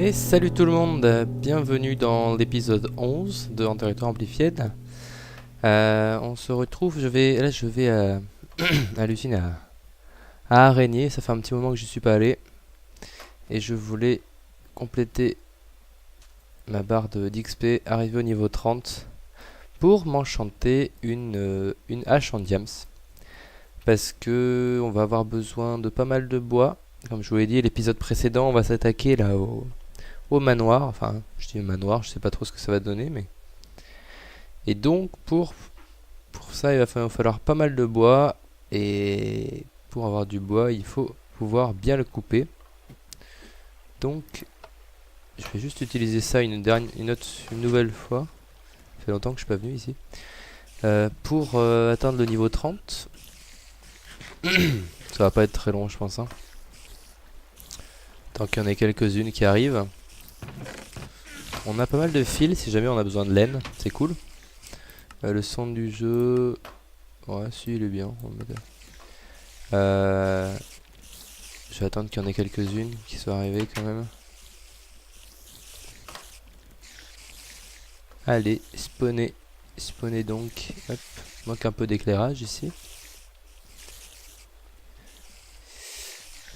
Et salut tout le monde, bienvenue dans l'épisode 11 de En territoire amplified. On se retrouve, je vais à l'usine à Araignée, ça fait un petit moment que je suis pas allé. Et je voulais compléter ma barre d'XP, arriver au niveau 30, pour m'enchanter une hache en diams. Parce que on va avoir besoin de pas mal de bois. Comme je vous l'ai dit, l'épisode précédent, on va s'attaquer là au manoir. Enfin, je dis manoir, je sais pas trop ce que ça va donner, mais... Et donc, pour ça, il va falloir pas mal de bois. Et pour avoir du bois, il faut pouvoir bien le couper. Donc, je vais juste utiliser ça une nouvelle fois. Ça fait longtemps que je suis pas venu ici. Pour atteindre le niveau 30. Ça va pas être très long, je pense. Hein. Tant qu'il y en ait quelques-unes qui arrivent. On a pas mal de fils si jamais on a besoin de laine. C'est cool. Le son du jeu... Ouais, si, il est bien. Je vais attendre qu'il y en ait quelques-unes qui soient arrivées quand même. Allez, spawner. Spawner donc. Hop. Manque un peu d'éclairage ici.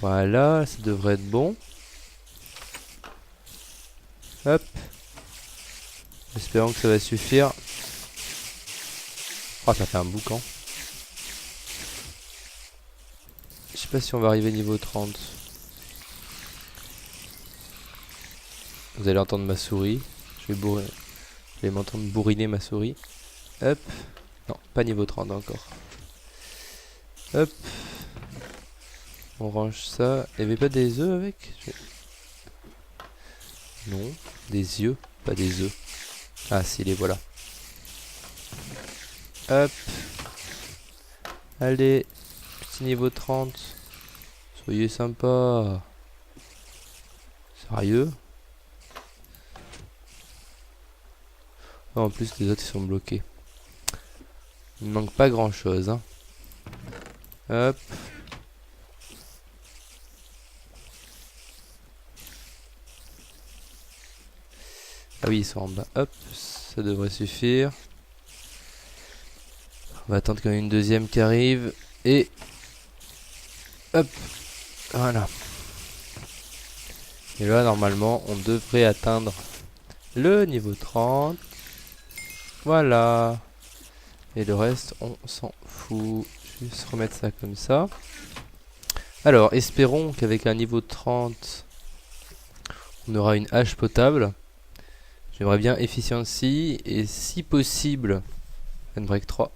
Voilà, ça devrait être bon. Hop. Espérons que ça va suffire. Oh, ça fait un boucan. Je sais pas si on va arriver niveau 30. Vous allez entendre ma souris. Je vais m'entendre bourriner ma souris. Hop. Non, pas niveau 30 encore. Hop. On range ça. Il n'y avait pas des œufs avec? Non. Des yeux, pas des œufs. Ah si, les voilà. Hop. Allez. Petit niveau 30. Soyez sympa. Sérieux? En plus, les autres ils sont bloqués. Il ne manque pas grand chose. Hein. Hop. Ah oui, ils sont en bas. Hop. Ça devrait suffire. On va attendre qu'il y en ait une deuxième qui arrive. Et... Hop. Voilà. Et là, normalement, on devrait atteindre le niveau 30. Voilà. Et le reste, on s'en fout. Je vais juste remettre ça comme ça. Alors, espérons qu'avec un niveau 30, on aura une hache potable. J'aimerais bien Efficiency. Et si possible, Handbrake 3.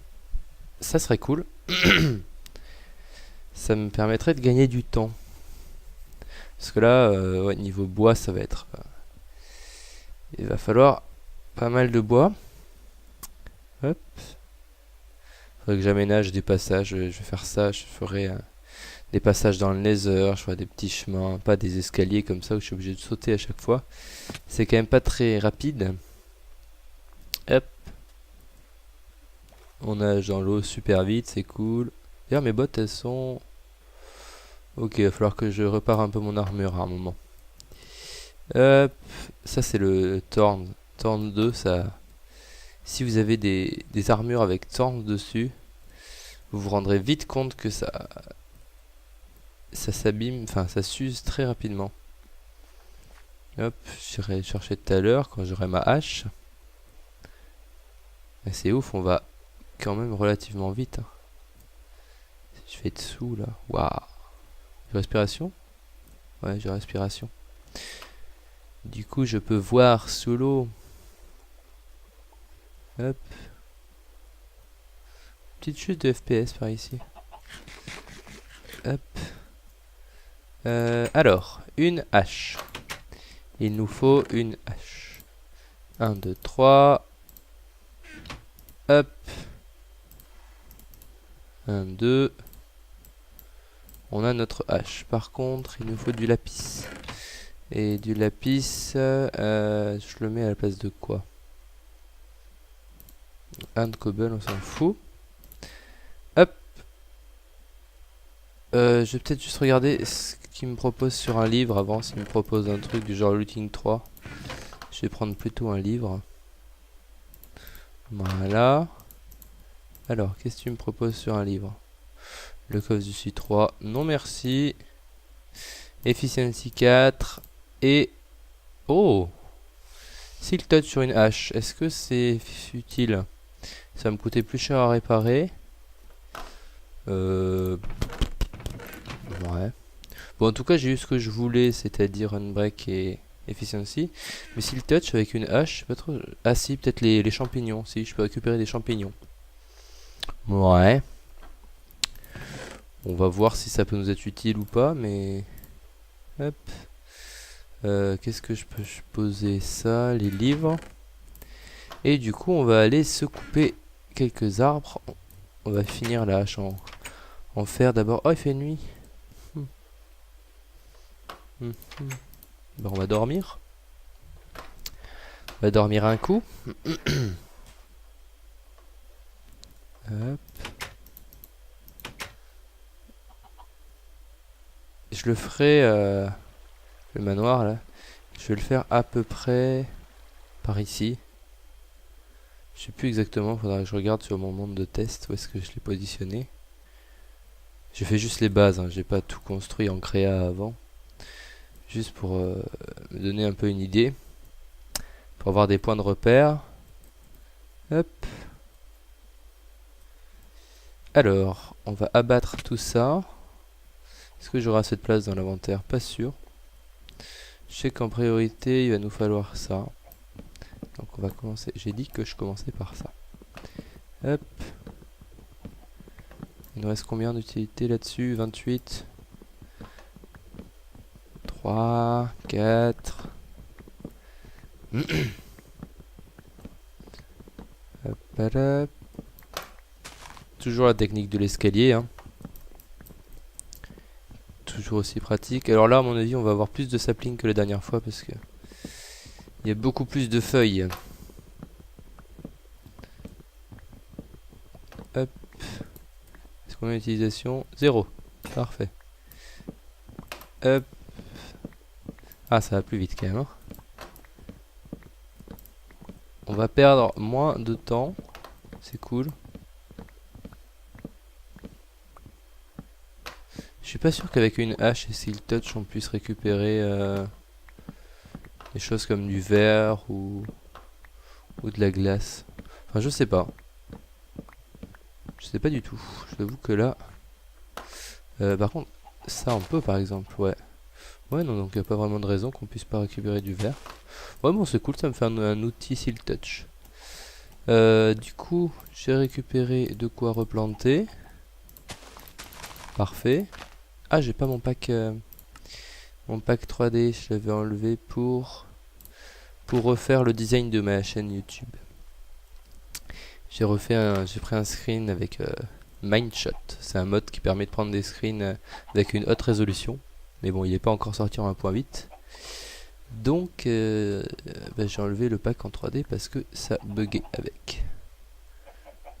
Ça serait cool. Ça me permettrait de gagner du temps. Parce que là, ouais, niveau bois, ça va être... il va falloir pas mal de bois. Hop. Faudrait que j'aménage des passages. Je vais faire ça. Je ferai des passages dans le Nether. Je ferai des petits chemins. Pas des escaliers comme ça où je suis obligé de sauter à chaque fois. C'est quand même pas très rapide. Hop. On nage dans l'eau super vite. C'est cool. D'ailleurs, mes bottes, elles sont... Ok, il va falloir que je repare un peu mon armure à un moment. Hop. Ça, c'est le Thorn. Thorn 2, ça... Si vous avez des armures avec Thorn dessus, vous vous rendrez vite compte que ça s'abîme, enfin ça s'use très rapidement. Hop, j'irai chercher tout à l'heure quand j'aurai ma hache. Et c'est ouf, on va quand même relativement vite. Hein. Je vais dessous là. Waouh. J'ai respiration? Ouais, j'ai respiration. Du coup, je peux voir sous l'eau. Hop. Petite chute de FPS par ici. Hop. Alors, une hache. Il nous faut une hache. 1, 2, 3. Hop. 1, 2. On a notre hache. Par contre, il nous faut du lapis. Et du lapis, je le mets à la place de quoi? Un de cobble, on s'en fout. Hop. Je vais peut-être juste regarder ce qu'il me propose sur un livre avant. S'il me propose un truc du genre Looting 3, je vais prendre plutôt un livre. Voilà. Alors, qu'est-ce que tu me proposes sur un livre? Le coffre du Sud 3, non merci. Efficiency 4 et... Oh! Silk Touch sur une hache, est-ce que c'est utile? Ça va me coûter plus cher à réparer. Ouais. Bon, en tout cas, j'ai eu ce que je voulais, c'est-à-dire Unbreak et Efficiency. Mais Silk Touch avec une hache, je sais pas trop... Ah si, peut-être les champignons. Si, je peux récupérer des champignons. Ouais. On va voir si ça peut nous être utile ou pas, mais... Hop. Qu'est-ce que je peux poser? Ça, les livres. Et du coup, on va aller se couper quelques arbres. On va finir la hache en fer d'abord. Oh, il fait nuit. Ben, on va dormir. On va dormir un coup. Hop. Je le ferai, le manoir là, je vais le faire à peu près par ici. Je sais plus exactement, faudra que je regarde sur mon monde de test où est-ce que je l'ai positionné. J'ai fait juste les bases, hein, j'ai pas tout construit en créa avant. Juste pour me donner un peu une idée. Pour avoir des points de repère. Hop. Alors, on va abattre tout ça. Est-ce que j'aurai assez de place dans l'inventaire? Pas sûr. Je sais qu'en priorité, il va nous falloir ça. Donc on va commencer. J'ai dit que je commençais par ça. Hop. Il nous reste combien d'utilité là-dessus? 28. 3, 4. Hop, hop. Toujours la technique de l'escalier, hein. Toujours aussi pratique. Alors là, à mon avis, on va avoir plus de saplings que la dernière fois parce que il y a beaucoup plus de feuilles. Hop. Est-ce qu'on a une utilisation? 0. Parfait. Hop. Ah, ça va plus vite quand même, hein. On va perdre moins de temps. C'est cool. Je suis pas sûr qu'avec une hache et Silk Touch on puisse récupérer des choses comme du verre ou de la glace. Enfin, je sais pas. Je sais pas du tout. Je t'avoue que là... par contre, ça on peut par exemple, ouais. Ouais, non, donc il n'y a pas vraiment de raison qu'on puisse pas récupérer du verre. Ouais, bon, c'est cool, ça me fait un outil Silk Touch. Du coup, j'ai récupéré de quoi replanter. Parfait. Ah, j'ai pas mon pack 3D, je l'avais enlevé pour refaire le design de ma chaîne YouTube. J'ai pris un screen avec Mindshot. C'est un mode qui permet de prendre des screens avec une haute résolution. Mais bon, il n'est pas encore sorti en 1.8. Donc, j'ai enlevé le pack en 3D parce que ça buguait avec.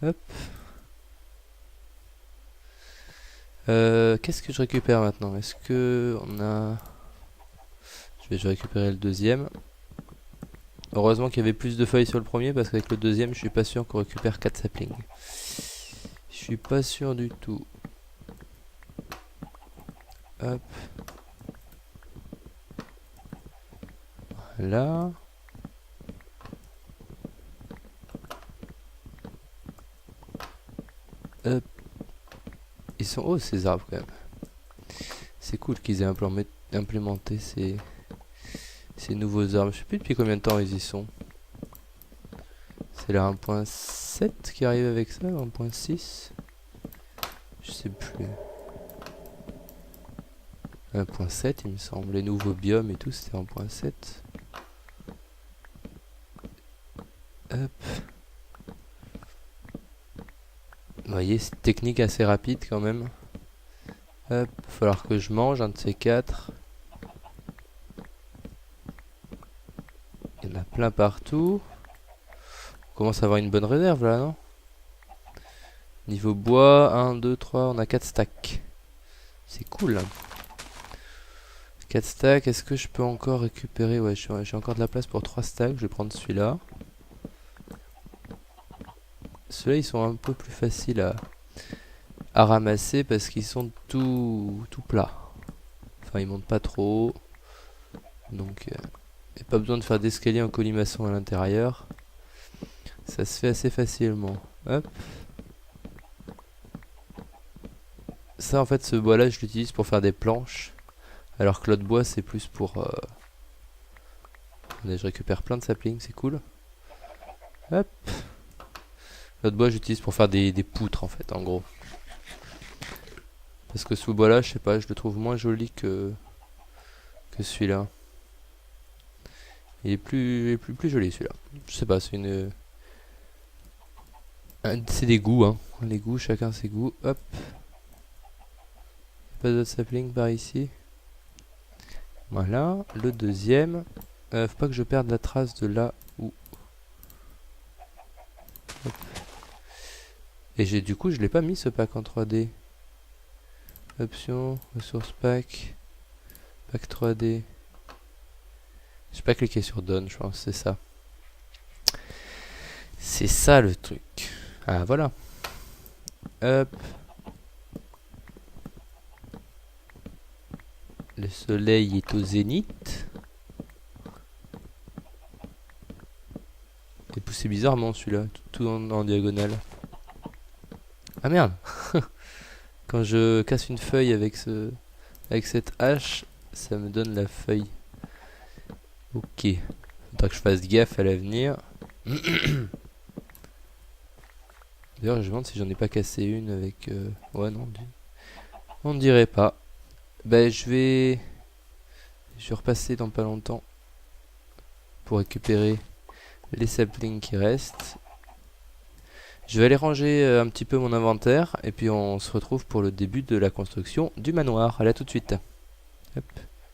Hop. Qu'est-ce que je récupère maintenant? Est-ce que on a... Je vais récupérer le deuxième. Heureusement qu'il y avait plus de feuilles sur le premier parce qu'avec le deuxième, je suis pas sûr qu'on récupère 4 saplings. Je suis pas sûr du tout. Hop. Voilà. Hop. Ils sont hauts ces arbres quand même. C'est cool qu'ils aient implémenté ces nouveaux arbres. Je sais plus depuis combien de temps ils y sont. C'est la 1.7 qui arrive avec ça, 1.6. Je sais plus. 1.7 il me semble. Les nouveaux biomes et tout c'était 1.7. Hop. Vous voyez, c'est une technique assez rapide quand même. Hop, il va falloir que je mange un de ces 4. Il y en a plein partout. On commence à avoir une bonne réserve là, non? Niveau bois, 1, 2, 3, on a 4 stacks. C'est cool. 4 stacks, est-ce que je peux encore récupérer? Ouais, j'ai encore de la place pour 3 stacks, je vais prendre celui-là. Ceux-là, ils sont un peu plus faciles à ramasser parce qu'ils sont tout plats. Enfin, ils montent pas trop. Donc, il n'y a pas besoin de faire d'escalier en colimaçon à l'intérieur. Ça se fait assez facilement. Hop. Ça, en fait, ce bois-là, je l'utilise pour faire des planches. Alors que l'autre bois, c'est plus pour... Attendez, je récupère plein de saplings, c'est cool. Hop. L'autre bois, j'utilise pour faire des poutres, en fait, en gros. Parce que ce bois-là, je sais pas, je le trouve moins joli que celui-là. Il est plus joli, celui-là. Je sais pas, c'est c'est des goûts, hein. Les goûts, chacun ses goûts. Hop. Pas d'autres saplings par ici. Voilà, le deuxième. Faut pas que je perde la trace de là où... Hop. Et du coup, je l'ai pas mis ce pack en 3D. Option, ressources pack. Pack 3D. J'ai pas cliqué sur Done, je pense, c'est ça. C'est ça le truc. Ah, voilà. Hop. Le soleil est au zénith. Et poussé bizarrement celui-là, tout en diagonale. Ah merde. Quand je casse une feuille avec cette hache, ça me donne la feuille. Ok. Faudra que je fasse gaffe à l'avenir. D'ailleurs, je me demande si j'en ai pas cassé une avec... Ouais, non. On ne dirait pas. Ben, je vais repasser dans pas longtemps pour récupérer les saplings qui restent. Je vais aller ranger un petit peu mon inventaire et puis on se retrouve pour le début de la construction du manoir. Allez, à tout de suite. Hop,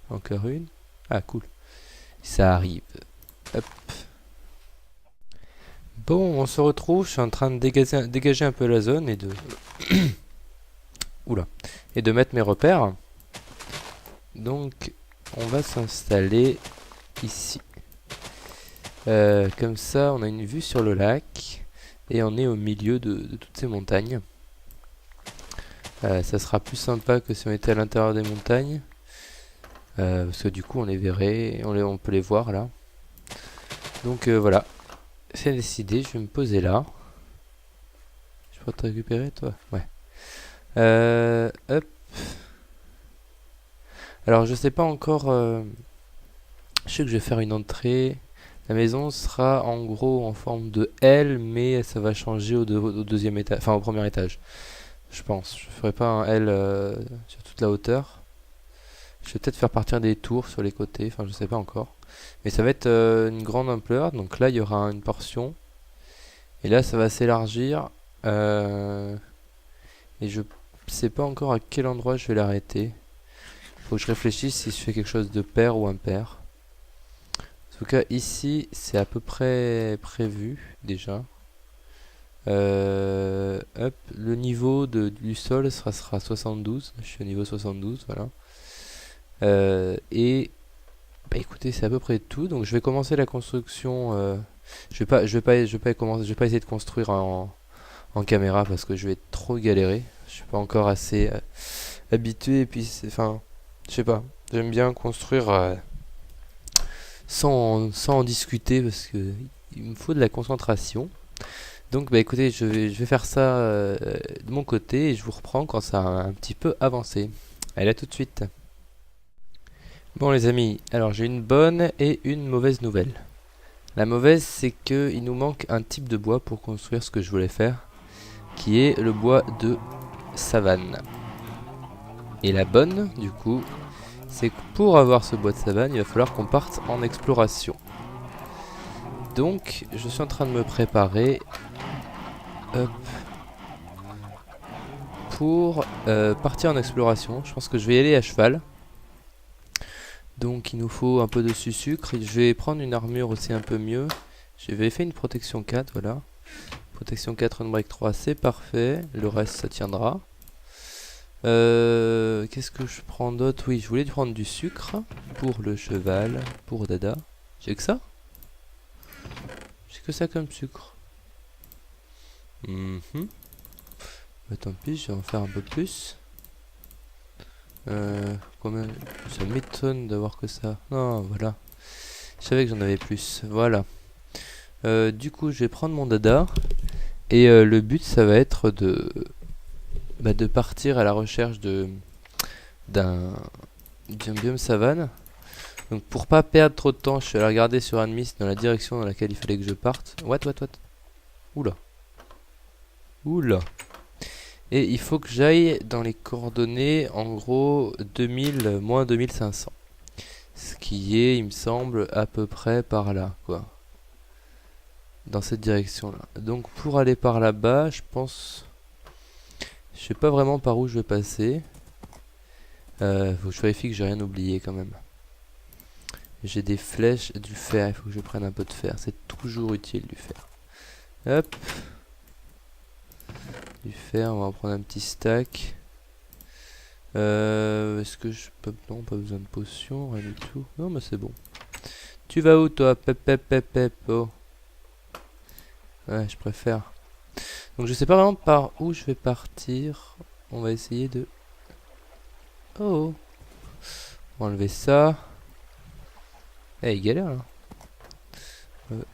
encore une. Ah, cool. Ça arrive. Hop. Bon, on se retrouve. Je suis en train de dégager un peu la zone et de... Oula. Et de mettre mes repères. Donc, on va s'installer ici. Comme ça, on a une vue sur le lac. Et on est au milieu de toutes ces montagnes. Ça sera plus sympa que si on était à l'intérieur des montagnes. Parce que du coup, on les verrait. On peut les voir là. Donc voilà. C'est décidé. Je vais me poser là. Je peux te récupérer, toi? Ouais. Hop. Alors, je sais pas encore... Je sais que je vais faire une entrée. La maison sera en gros en forme de L, mais ça va changer au deuxième étage, enfin au premier étage. Je pense. Je ferai pas un L sur toute la hauteur. Je vais peut-être faire partir des tours sur les côtés, enfin je sais pas encore. Mais ça va être une grande ampleur, donc là il y aura une portion. Et là ça va s'élargir. Et je sais pas encore à quel endroit je vais l'arrêter. Faut que je réfléchisse si je fais quelque chose de pair ou impair. En tout cas, ici, c'est à peu près prévu, déjà. Hop, le niveau du sol sera 72. Je suis au niveau 72, voilà. Et, bah écoutez, c'est à peu près tout. Donc, je vais commencer la construction. Je vais pas essayer de construire en caméra parce que je vais trop galérer. Je suis pas encore assez habitué. Et puis, enfin, je sais pas. J'aime bien construire... sans en discuter parce que il me faut de la concentration. Donc bah écoutez, je vais faire ça de mon côté et je vous reprends quand ça a un petit peu avancé. Allez, à tout de suite. Bon les amis, alors j'ai une bonne et une mauvaise nouvelle. La mauvaise, c'est que il nous manque un type de bois pour construire ce que je voulais faire, qui est le bois de savane. Et la bonne, du coup, c'est que pour avoir ce bois de savane, il va falloir qu'on parte en exploration. Donc, je suis en train de me préparer hop, pour partir en exploration. Je pense que je vais y aller à cheval. Donc, il nous faut un peu de sucre. Je vais prendre une armure aussi un peu mieux. J'avais fait une protection 4, voilà. Protection 4, on break 3, c'est parfait. Le reste, ça tiendra. Qu'est-ce que je prends d'autre? Oui, je voulais prendre du sucre pour le cheval, pour Dada. J'ai que ça? J'ai que ça comme sucre. Bah, tant pis, je vais en faire un peu plus. Combien? Ça m'étonne d'avoir que ça. Non, voilà. Je savais que j'en avais plus. Voilà. Du coup, je vais prendre mon Dada. Et le but, ça va être de partir à la recherche d'un biome savane. Donc pour pas perdre trop de temps, je suis allé regarder sur Admis dans la direction dans laquelle il fallait que je parte. What? Oula. Oula. Et il faut que j'aille dans les coordonnées, en gros, 2000 moins 2500. Ce qui est, il me semble, à peu près par là, quoi. Dans cette direction-là. Donc pour aller par là-bas, je pense... Je sais pas vraiment par où je vais passer. Faut que je vérifie que j'ai rien oublié quand même. J'ai des flèches, du fer, il faut que je prenne un peu de fer. C'est toujours utile du fer. Hop. Du fer, on va en prendre un petit stack. Est-ce que je peux... Non, pas besoin de potion, rien du tout. Non, mais c'est bon. Tu vas où toi? Pep. Oh. Ouais, je préfère. Donc je sais pas vraiment par où je vais partir. On va essayer de... Oh. On va enlever ça. Eh, il galère là.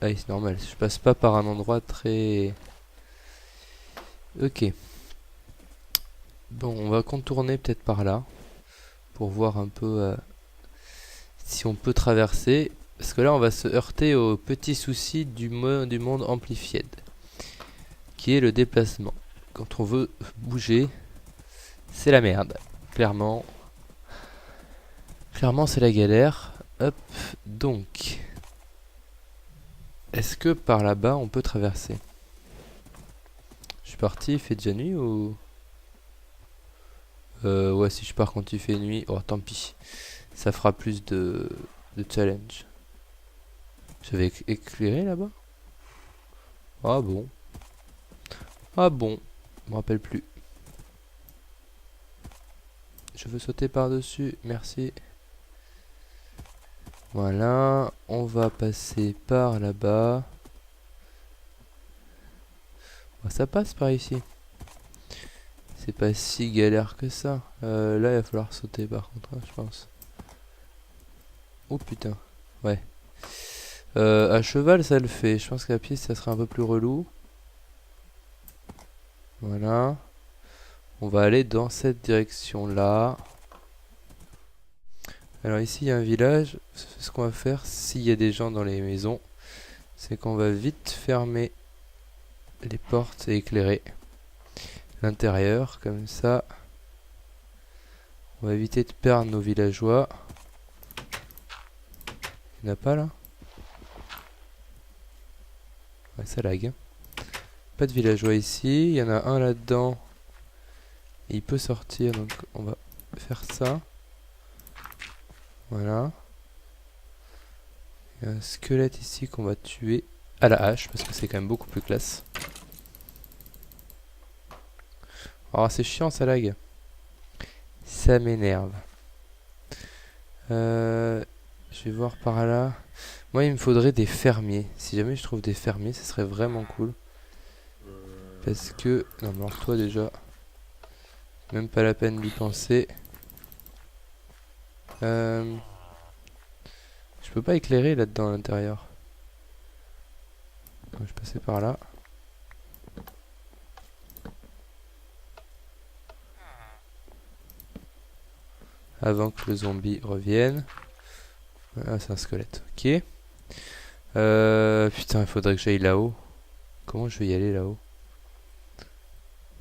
Ah, c'est normal. Je passe pas par un endroit très... Ok. Bon, on va contourner peut-être par là. Pour voir un peu si on peut traverser. Parce que là, on va se heurter au petit souci du monde Amplified. Qui est le déplacement. Quand on veut bouger, c'est la merde. Clairement. Clairement, c'est la galère. Hop, donc. Est-ce que par là-bas, on peut traverser? Je suis parti, il fait déjà nuit ou... ouais, si je pars quand il fait nuit, oh tant pis. Ça fera plus de challenge. J'avais éclairé là-bas? Ah bon. Ah bon. Je me rappelle plus. Je veux sauter par-dessus, merci. Voilà, on va passer par là-bas. Oh, ça passe par ici. C'est pas si galère que ça. Là, il va falloir sauter par contre, hein, je pense. Oh putain, ouais. À cheval, ça le fait. Je pense qu'à pied, ça serait un peu plus relou. Voilà. On va aller dans cette direction-là. Alors ici, il y a un village. Ce qu'on va faire, s'il y a des gens dans les maisons, c'est qu'on va vite fermer les portes et éclairer l'intérieur. Comme ça, on va éviter de perdre nos villageois. Il n'y en a pas là? Ouais, ça lag. Pas de villageois ici. Il y en a un là-dedans. Et il peut sortir, donc on va faire ça. Voilà. Il y a un squelette ici qu'on va tuer à la hache, parce que c'est quand même beaucoup plus classe. Oh, c'est chiant, ça lag. Ça m'énerve. Je vais voir par là. Moi, il me faudrait des fermiers. Si jamais je trouve des fermiers, ce serait vraiment cool. Parce que... Non, mais alors toi déjà... Même pas la peine d'y penser. Je peux pas éclairer là-dedans à l'intérieur. Je passais par là. Avant que le zombie revienne. Ah, c'est un squelette. Ok. Putain, il faudrait que j'aille là-haut. Comment je vais y aller là-haut?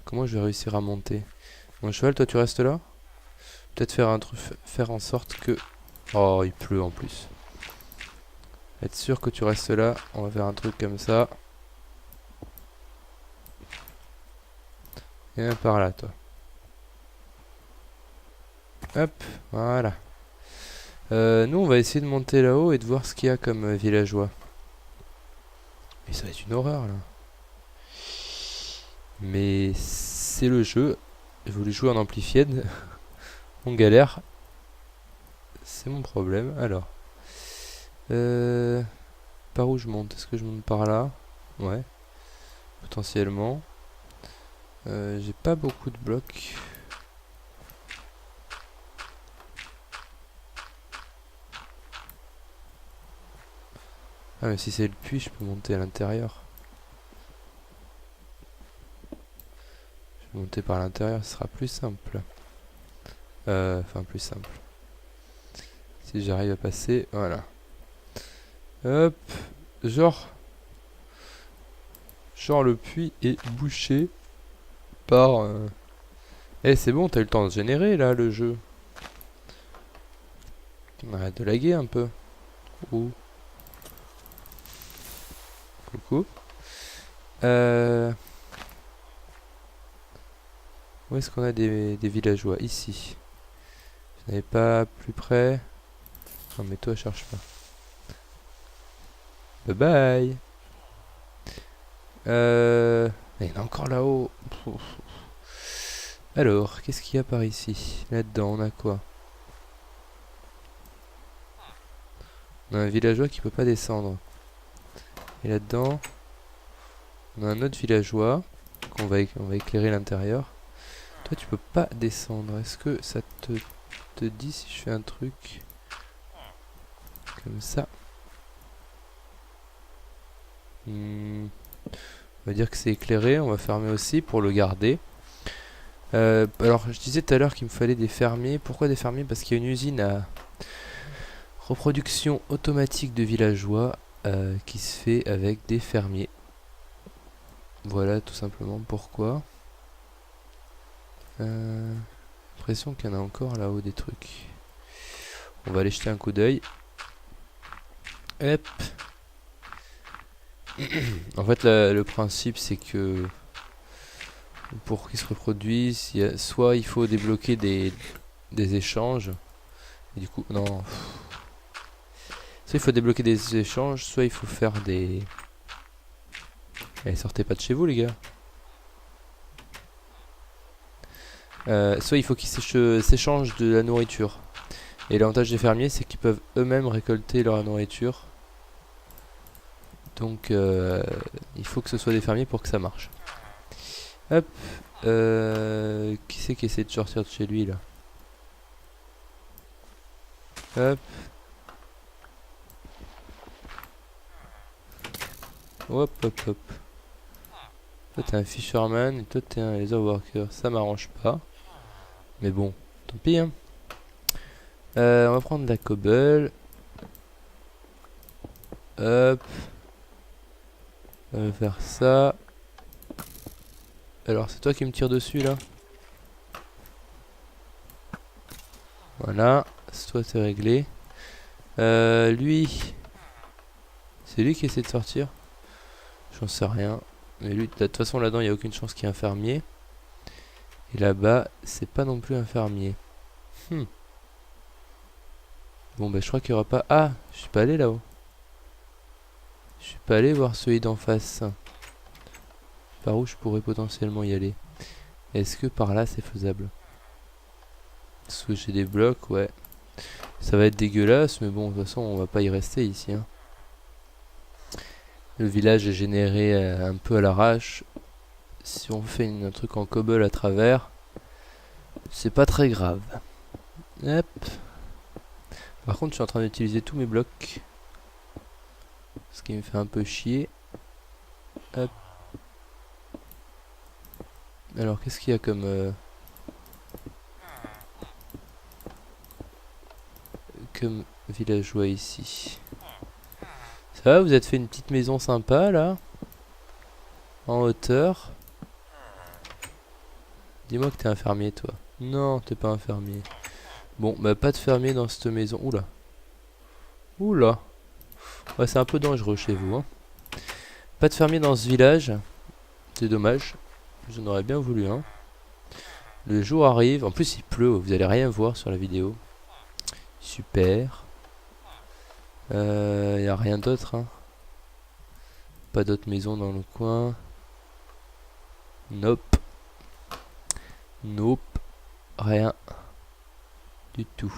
Comment je vais réussir à monter? Mon cheval, toi tu restes là? Peut-être faire un truc, faire en sorte que... Oh, il pleut en plus. Être sûr que tu restes là. On va faire un truc comme ça. Et par là, toi. Hop, voilà. Nous, on va essayer de monter là-haut et de voir ce qu'il y a comme villageois. Mais ça va être une horreur, là. Mais c'est le jeu. Je voulais jouer en amplified. On galère. C'est mon problème. Alors. Par où je monte? Est-ce que je monte par là? Ouais. Potentiellement. J'ai pas beaucoup de blocs. Ah mais si c'est le puits, je peux monter à l'intérieur. Je vais monter par l'intérieur, ce sera plus simple. Enfin plus simple. Si j'arrive à passer, voilà. Hop. Genre le puits est bouché par... Eh c'est bon, t'as eu le temps de générer là le jeu. Arrête de laguer un peu. Ouh. Coucou. Où est-ce qu'on a des villageois? Ici. Je n'avais pas plus près. Non mais toi cherche pas. Bye bye. Il y en a encore là-haut. Alors, qu'est-ce qu'il y a par ici? Là-dedans, on a quoi? On a un villageois qui peut pas descendre. Et là-dedans, on a un autre villageois on va éclairer l'intérieur. Toi, tu peux pas descendre. Est-ce que ça te dit si je fais un truc comme ça? On va dire que c'est éclairé. On va fermer aussi pour le garder. Alors, je disais tout à l'heure qu'il me fallait des fermiers. Pourquoi des fermiers? Parce qu'il y a une usine à reproduction automatique de villageois qui se fait avec des fermiers. Voilà tout simplement pourquoi. L'impression qu'il y en a encore là-haut des trucs. On va aller jeter un coup d'œil. Hop. En fait le principe c'est que pour qu'ils se reproduisent, soit il faut débloquer des échanges. Et du coup, non. Soit il faut débloquer des échanges, soit il faut faire des... Allez, sortez pas de chez vous les gars. Soit il faut qu'ils s'échangent de la nourriture. Et l'avantage des fermiers, c'est qu'ils peuvent eux-mêmes récolter leur nourriture. Donc il faut que ce soit des fermiers pour que ça marche. Hop. Qui c'est qui essaie de sortir de chez lui là? Hop. Hop hop hop. Toi t'es un fisherman et toi t'es un laser worker. Ça m'arrange pas. Mais bon, tant pis hein. On va prendre de la cobble. Hop. On va faire ça. Alors c'est toi qui me tire dessus là. Voilà. Toi c'est réglé. Lui. C'est lui qui essaie de sortir. J'en sais rien. Mais lui, de toute façon là-dedans il n'y a aucune chance qu'il y ait un fermier. Et là-bas, c'est pas non plus un fermier. Bon bah je crois qu'il n'y aura pas... Ah, je suis pas allé là-haut. Je suis pas allé voir celui d'en face. Par où je pourrais potentiellement y aller? Est-ce que par là c'est faisable? Parce que j'ai des blocs, ouais. Ça va être dégueulasse, mais bon, de toute façon on va pas y rester ici. Hein. Le village est généré un peu à l'arrache. Si on fait un truc en cobble à travers, c'est pas très grave. Hop. Par contre, je suis en train d'utiliser tous mes blocs. Ce qui me fait un peu chier. Hop. Alors, qu'est-ce qu'il y a comme... comme villageois ici? Ça va, vous êtes fait une petite maison sympa, là? En hauteur. Dis-moi que t'es un fermier, toi. Non, t'es pas un fermier. Bon, bah pas de fermier dans cette maison. Oula. Oula. Ouais, c'est un peu dangereux chez vous. Hein. Pas de fermier dans ce village. C'est dommage. J'en aurais bien voulu. Hein. Le jour arrive. En plus, il pleut. Vous allez rien voir sur la vidéo. Super. Y a rien d'autre. Hein. Pas d'autres maisons dans le coin. Nope. Nope. Rien. Du tout.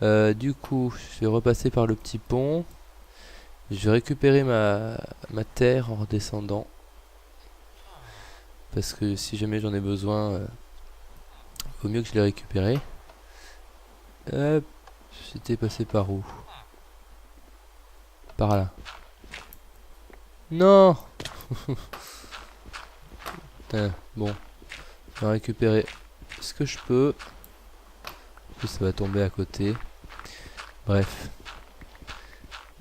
Du coup, je vais repasser par le petit pont. Je vais récupérer ma terre en redescendant. Parce que si jamais j'en ai besoin, vaut mieux que je l'ai récupéré. Hop. J'étais passé par où? Par là. Non. Putain, bon. Je vais récupérer ce que je peux. En plus, ça va tomber à côté. Bref.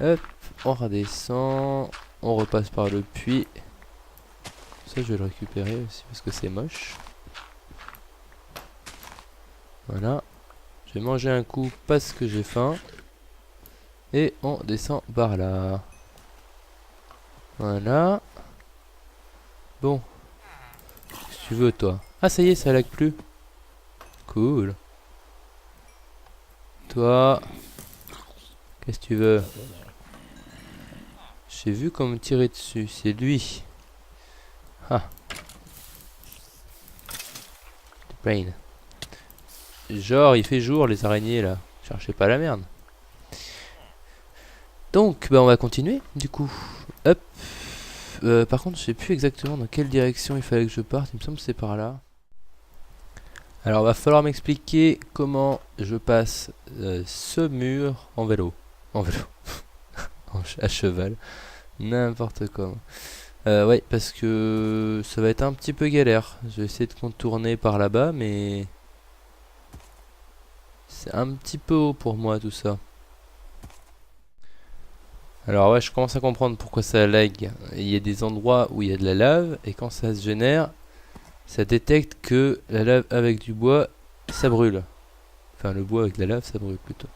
Hop. On redescend. On repasse par le puits. Ça, je vais le récupérer aussi parce que c'est moche. Voilà. Je vais manger un coup parce que j'ai faim. Et on descend par là. Voilà. Bon. Qu'est-ce que tu veux, toi? Ah, ça y est, ça lag plus. Cool. Toi. Qu'est-ce que tu veux? J'ai vu qu'on me tirait dessus. C'est lui. Ah. Brain. Genre, il fait jour, les araignées, là. Cherchez pas la merde. Donc, bah, on va continuer, du coup. Hop. Par contre, je sais plus exactement dans quelle direction il fallait que je parte. Il me semble que c'est par là. Alors, va falloir m'expliquer comment je passe ce mur en vélo. En vélo. À cheval. N'importe comment. Ouais, parce que ça va être un petit peu galère. Je vais essayer de contourner par là-bas, mais... c'est un petit peu haut pour moi, tout ça. Alors ouais, je commence à comprendre pourquoi ça lag. Il y a des endroits où il y a de la lave, et quand ça se génère, ça détecte que la lave avec du bois, ça brûle. Enfin, le bois avec la lave, ça brûle plutôt.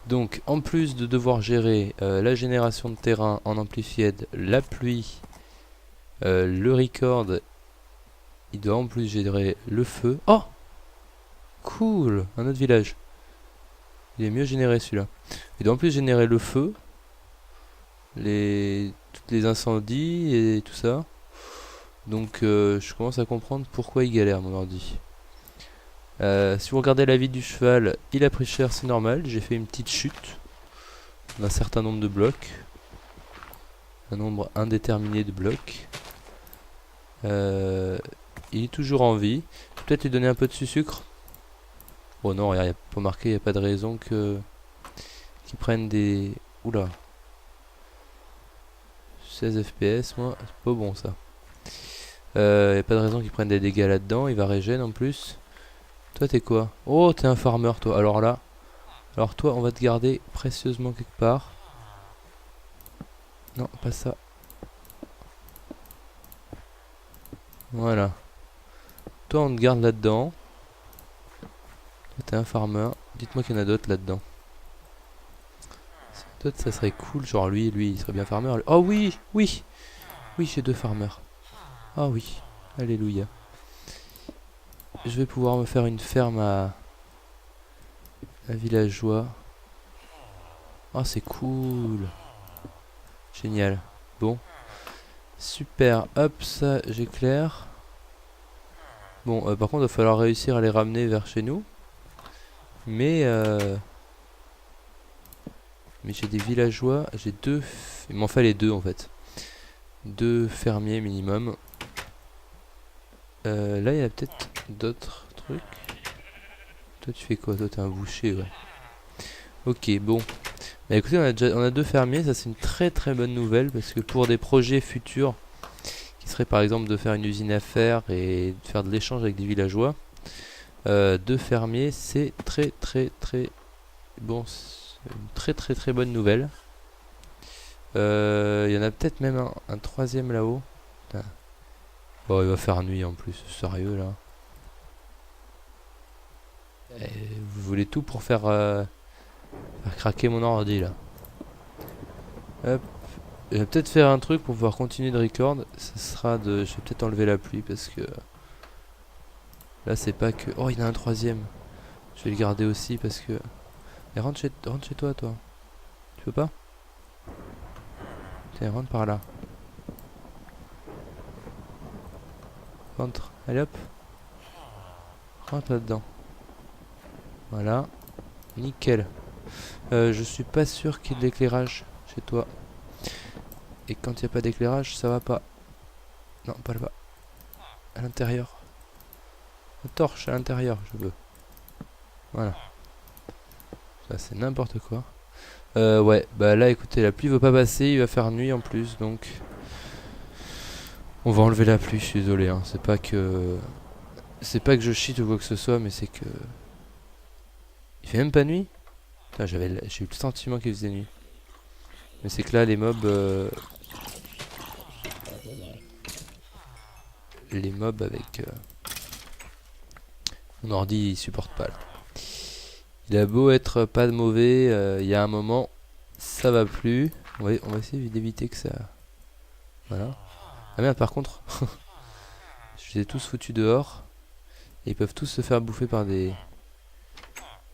Donc, en plus de devoir gérer la génération de terrain en amplified, la pluie, le record, il doit en plus gérer le feu. Oh! Cool! Un autre village. Il est mieux généré celui-là. Il doit en plus générer le feu, toutes les incendies et tout ça. Donc je commence à comprendre pourquoi il galère mon ordi. Si vous regardez la vie du cheval, il a pris cher, c'est normal. J'ai fait une petite chute d'un certain nombre de blocs. Un nombre indéterminé de blocs. Il est toujours en vie. Peut-être lui donner un peu de sucre. Oh non, il n'y a pas marqué, il n'y a pas de raison que qu'ils prennent des... Oula. 16 FPS, moi, c'est pas bon ça. Il n'y a pas de raison qu'ils prennent des dégâts là-dedans, il va régène en plus. Toi t'es quoi? Oh, t'es un farmer toi, alors là. Alors toi, on va te garder précieusement quelque part. Non, pas ça. Voilà. Toi, on te garde là-dedans. Toi, t'es un farmer. Dites-moi qu'il y en a d'autres là-dedans. D'autres, ça serait cool. Genre lui, il serait bien farmer. Oh oui, oui. Oui, j'ai deux farmers. Ah oui. Alléluia. Je vais pouvoir me faire une ferme à villageois. Oh, c'est cool. Génial. Bon. Super. Hop, ça, j'éclaire. Bon, par contre, il va falloir réussir à les ramener vers chez nous. Mais j'ai des villageois. J'ai deux... Il m'en fallait deux, en fait. Deux fermiers minimum. Là, il y a peut-être d'autres trucs. Toi, tu fais quoi? Toi, t'es un boucher, ouais. Ok, bon. Bah écoutez, on a deux fermiers. Ça, c'est une très très bonne nouvelle. Parce que pour des projets futurs, qui seraient par exemple de faire une usine à fer et de faire de l'échange avec des villageois, deux fermiers, c'est très très très bon. Une très très très bonne nouvelle. Il y en a peut-être même un troisième là-haut. Bon, il va faire nuit en plus, sérieux là. Et vous voulez tout pour faire craquer mon ordi là. Hop. Je vais peut-être faire un truc pour pouvoir continuer de record. Ce sera de... Je vais peut-être enlever la pluie parce que... Là c'est pas que... Oh, il y en a un troisième. Je vais le garder aussi parce que... Et rentre chez toi, toi. Tu peux pas? Tiens, rentre par là. Rentre. Allez hop. Rentre là-dedans. Voilà. Nickel. Je suis pas sûr qu'il y ait de l'éclairage chez toi. Et quand il n'y a pas d'éclairage, ça va pas. Non, pas là-bas. À l'intérieur. La torche à l'intérieur, je veux. Voilà. Ça, c'est n'importe quoi. Ouais, bah là, écoutez, la pluie veut pas passer. Il va faire nuit en plus, donc... On va enlever la pluie, je suis désolé. Hein. C'est pas que... C'est pas que je cheat ou quoi que ce soit, mais c'est que... Il fait même pas nuit. J'ai eu le sentiment qu'il faisait nuit. Mais c'est que là, les mobs... Les mobs avec... Mon ordi, il supporte pas, là. Il a beau être pas de mauvais, il y a un moment, ça va plus. On va essayer d'éviter que ça... Voilà. Ah merde, par contre... Je les ai tous foutus dehors. Et ils peuvent tous se faire bouffer par des...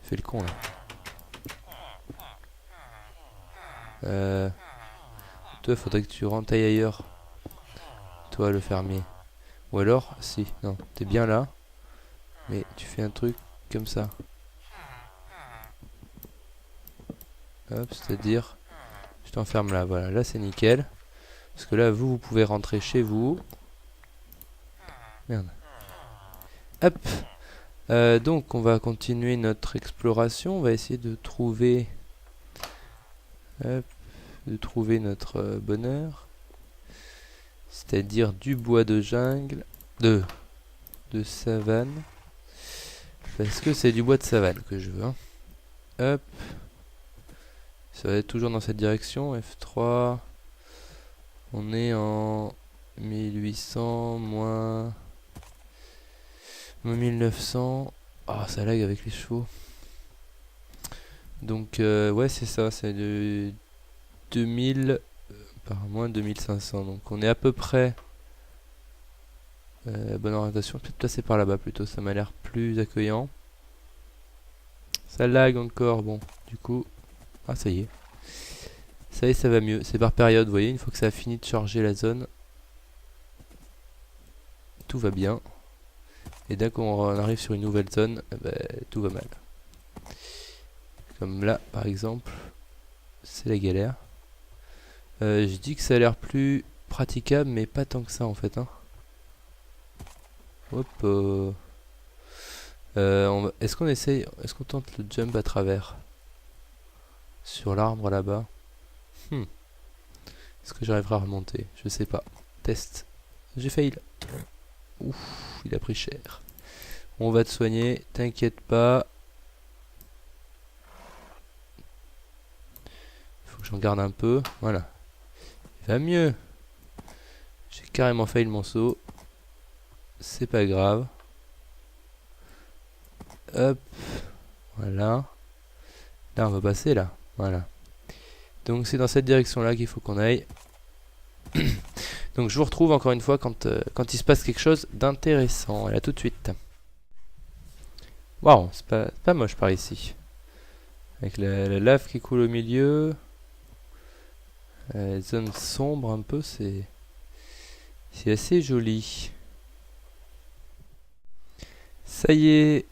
Fais le con, là. Toi, faudrait que tu rentailles ailleurs. Toi, le fermier. Ou alors, si, non, t'es bien là. Mais tu fais un truc comme ça. Hop, c'est-à-dire... Je t'enferme là, voilà. Là, c'est nickel. Parce que là, vous pouvez rentrer chez vous. Merde. Hop. Donc, on va continuer notre exploration. On va essayer de trouver... Hop. De trouver notre bonheur. C'est-à-dire du bois de jungle. De savane. Parce que c'est du bois de savane que je veux. Hein. Hop. Ça va être toujours dans cette direction. F3. On est en 1800 moins 1900. Ah, ça lag avec les chevaux. Donc, ouais, c'est ça. C'est de 2000 par moins 2500. Donc, on est à peu près bonne orientation. Peut-être passer par là-bas plutôt. Ça m'a l'air plus accueillant. Ça lag encore. Bon, du coup. Ah, ça y est. Ça y est, ça va mieux. C'est par période, vous voyez. Une fois que ça a fini de charger la zone, tout va bien. Et dès qu'on arrive sur une nouvelle zone, bah, tout va mal. Comme là, par exemple. C'est la galère. Je dis que ça a l'air plus praticable, mais pas tant que ça en fait. Hein. Hop. Est-ce qu'on essaye... Est-ce qu'on tente le jump à travers? Sur l'arbre là-bas. Est-ce que j'arriverai à remonter? Je sais pas. Test. J'ai fail. Ouf, il a pris cher. On va te soigner, t'inquiète pas. Faut que j'en garde un peu. Voilà. Il va mieux. J'ai carrément fail mon saut. C'est pas grave. Hop. Voilà. Là, on va passer là. Voilà. Donc, c'est dans cette direction-là qu'il faut qu'on aille. Donc, je vous retrouve encore une fois quand il se passe quelque chose d'intéressant. Et à tout de suite. Waouh, c'est pas moche par ici. Avec la lave qui coule au milieu. Zone sombre un peu, c'est assez joli. Ça y est,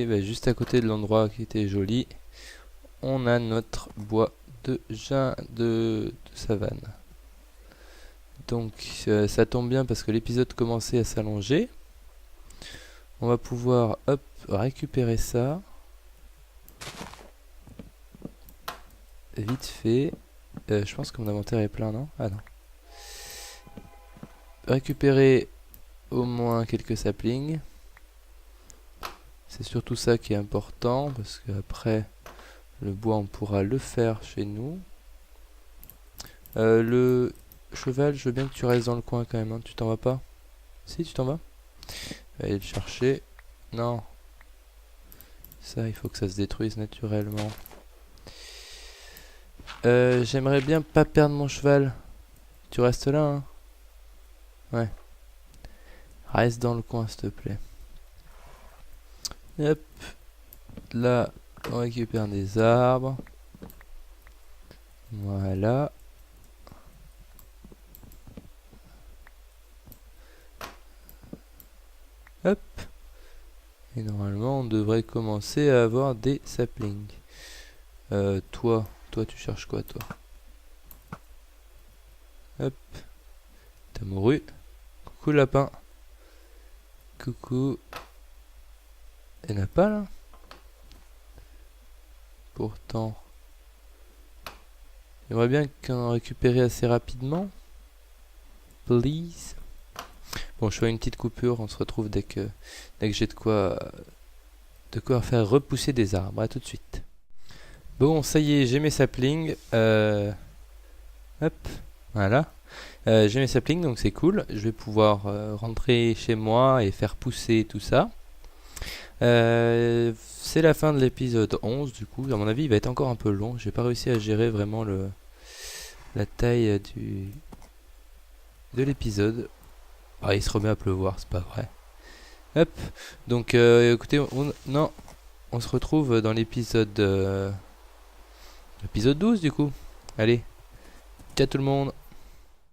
bah, juste à côté de l'endroit qui était joli, on a notre bois de savane. Donc ça tombe bien parce que l'épisode commençait à s'allonger. On va pouvoir hop récupérer ça. Vite fait. Je pense que mon inventaire est plein, non? Ah non. Récupérer au moins quelques saplings. C'est surtout ça qui est important parce qu'après le bois on pourra le faire chez nous. Le cheval, je veux bien que tu restes dans le coin quand même. Hein. Tu t'en vas pas? Si, tu t'en vas? Allez le chercher. Non. Ça, il faut que ça se détruise naturellement. J'aimerais bien pas perdre mon cheval. Tu restes là, hein? Ouais. Reste dans le coin, s'il te plaît. Hop. Là, on récupère des arbres. Voilà. Hop. Et normalement, on devrait commencer à avoir des saplings. Toi, tu cherches quoi, toi? Hop. T'as mouru. Coucou, lapin. Coucou. Il n'y en a pas, là? Pourtant. J'aimerais bien qu'en récupérer assez rapidement. Please. Bon, je fais une petite coupure. On se retrouve dès que j'ai de quoi faire repousser des arbres. À tout de suite. Bon, ça y est, j'ai mes saplings. Hop, voilà. J'ai mes saplings, donc c'est cool. Je vais pouvoir rentrer chez moi et faire pousser tout ça. C'est la fin de l'épisode 11, du coup. À mon avis, il va être encore un peu long. J'ai pas réussi à gérer vraiment la taille de l'épisode. Ah, il se remet à pleuvoir, c'est pas vrai. Hop, donc écoutez, on se retrouve dans l'épisode 12 du coup. Allez, ciao tout le monde.